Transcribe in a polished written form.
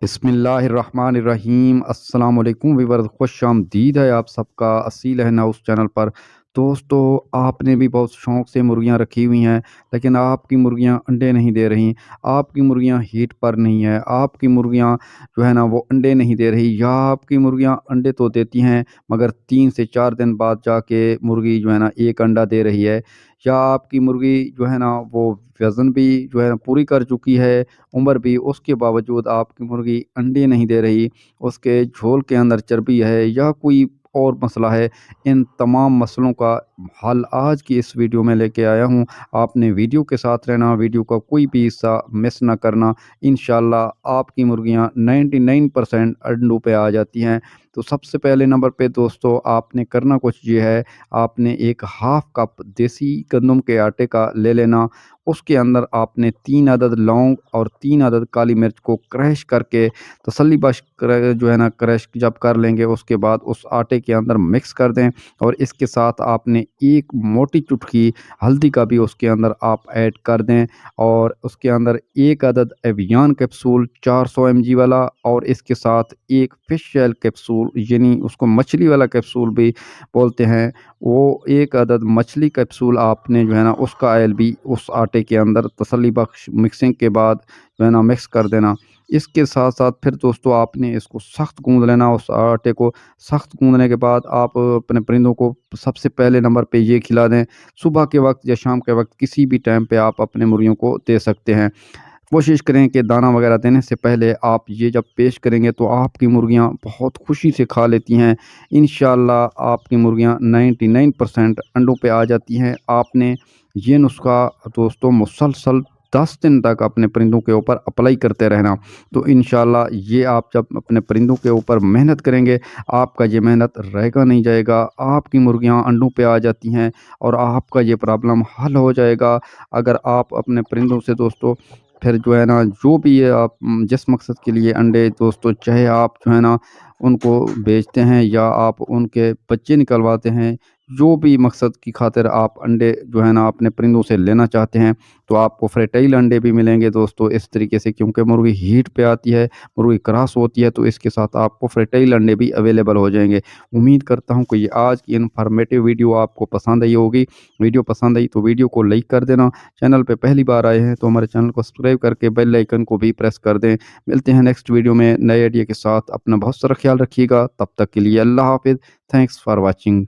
बिस्मिल्लाहिर्रहमानिर्रहीम अस्सलाम वालेकुम वीवर खुश आमदीद है आप सबका असील है ना उस चैनल पर। दोस्तों, आपने भी बहुत शौक़ से मुर्गियां रखी हुई हैं, लेकिन आपकी मुर्गियां अंडे नहीं दे रही। आपकी मुर्गियां हीट पर नहीं है, आपकी मुर्गियां जो है ना वो अंडे नहीं दे रही, या आपकी मुर्गियां अंडे तो देती हैं मगर 3 से 4 दिन बाद जाके मुर्गी जो है ना एक अंडा दे रही है, या आपकी मुर्गी जो है ना वो वज़न भी जो है ना पूरी कर चुकी है, उम्र भी, उसके बावजूद आपकी मुर्गी अंडे नहीं दे रही, उसके झोल के अंदर चर्बी है या कोई और मसला है। इन तमाम मसलों का हल आज की इस वीडियो में लेके आया हूँ। आपने वीडियो के साथ रहना, वीडियो का कोई भी हिस्सा मिस ना करना। इंशाल्लाह आपकी मुर्गियाँ 99% अंडों पे आ जाती हैं। तो सबसे पहले नंबर पे दोस्तों आपने करना कुछ ये है, आपने एक हाफ़ कप देसी गंदम के आटे का ले लेना। उसके अंदर आपने 3 अदद लौंग और 3 अदद काली मिर्च को क्रश करके तसल्ली बख्श जो है ना क्रश जब कर लेंगे, उसके बाद उस आटे के अंदर मिक्स कर दें। और इसके साथ आपने एक मोटी चुटकी हल्दी का भी उसके अंदर आप ऐड कर दें, और उसके अंदर 1 अदद एवियन कैप्सूल 400 mg वाला, और इसके साथ एक फिश शेल कैप्सूल, यानी उसको मछली वाला कैप्सूल भी बोलते हैं, वो 1 अदद मछली कैप्सूल आपने जो है ना उसका ऑयल भी उस आटे के अंदर तसल्ली बख्श मिक्सिंग के बाद जो है ना मिक्स कर देना। इसके साथ-साथ फिर दोस्तों आपने इसको सख्त गूँध लेना। उस आटे को सख्त गूँधने के बाद आप अपने परिंदों को सबसे पहले नंबर पे ये खिला दें। सुबह के वक़्त या शाम के वक़्त किसी भी टाइम पे आप अपने मुर्गियों को दे सकते हैं। कोशिश करें कि दाना वगैरह देने से पहले आप ये जब पेश करेंगे तो आपकी मुर्गियाँ बहुत खुशी से खा लेती हैं। इंशाल्लाह आपकी मुर्गियाँ 99% अंडों पे आ जाती हैं। आपने ये नुस्खा दोस्तों मुसलसल 10 दिन तक अपने परिंदों के ऊपर अप्लाई करते रहना। तो इंशाल्लाह ये आप जब अपने परिंदों के ऊपर मेहनत करेंगे, आपका ये मेहनत रहेगा नहीं जाएगा। आपकी मुर्गियाँ अंडों पे आ जाती हैं और आपका ये प्रॉब्लम हल हो जाएगा। अगर आप अपने परिंदों से दोस्तों फिर जो है ना जो भी ये आप जिस मकसद के लिए अंडे दोस्तों, चाहे आप जो है ना उनको बेचते हैं या आप उनके बच्चे निकलवाते हैं, जो भी मकसद की खातिर आप अंडे जो है ना अपने परिंदों से लेना चाहते हैं, तो आपको फर्टाइल अंडे भी मिलेंगे दोस्तों इस तरीके से, क्योंकि मुर्गी हीट पे आती है, मुर्गी क्रॉस होती है, तो इसके साथ आपको फर्टाइल अंडे भी अवेलेबल हो जाएंगे। उम्मीद करता हूँ कि ये आज की इन्फॉर्मेटिव वीडियो आपको पसंद आई होगी। वीडियो पसंद आई तो वीडियो को लाइक कर देना। चैनल पे पहली बार आए हैं तो हमारे चैनल को सब्सक्राइब करके बेल आइकन को भी प्रेस कर दें। मिलते हैं नेक्स्ट वीडियो में नए आइडिया के साथ। अपना बहुत सारा ख्याल रखिएगा। तब तक के लिए अल्लाह हाफिज़। Thanks for watching.